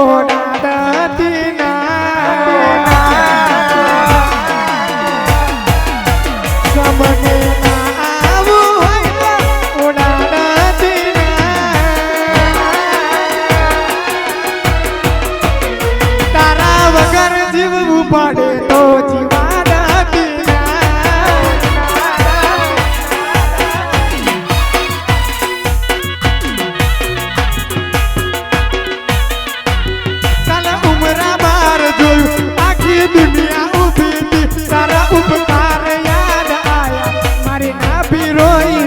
ઓડાડતી ના સમને ના આવું હોય તો ઓડાડતી ના તારા વગર જીવવું પડે તો જીવાડતી दुनिया उभी थी सारा उपकार याद आया मारी ना भी रोई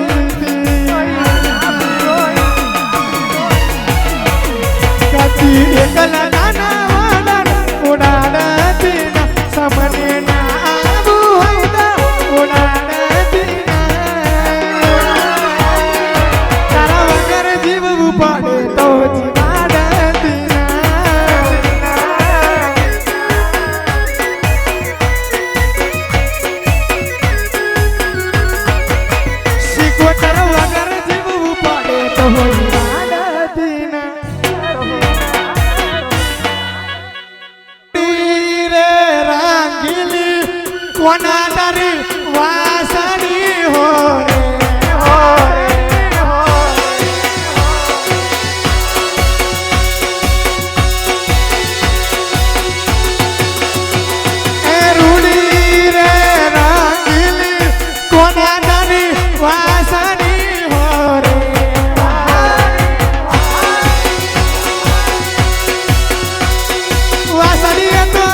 कभी एकला नाना वाला उड़ाड़ती ना सबने ना आबू होता उड़ाड़ती ना तारा वगर जीवવું પડે તો જીવાડતી કોના તારી વાસણી હો રે એ રૂડી રે રંગીલી કોના તારી વાસણી હો રે વાસણી તો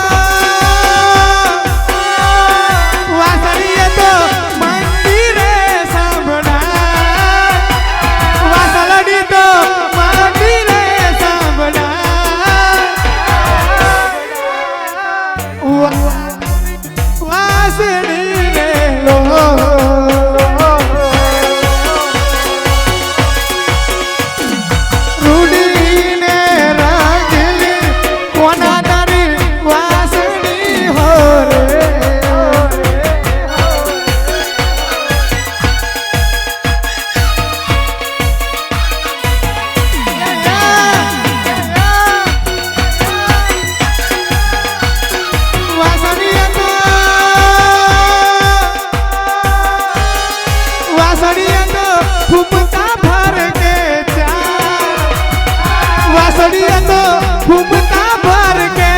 घूमता भर के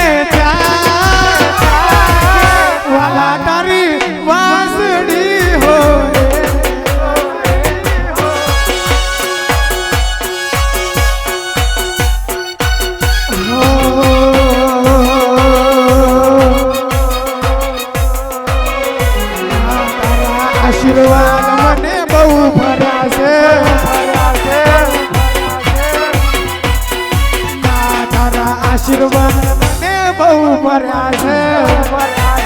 वाला तारी वासड़ी हो आशीर्वाद मने बहु भरा से आशीर्वाद ने बहु भरा છે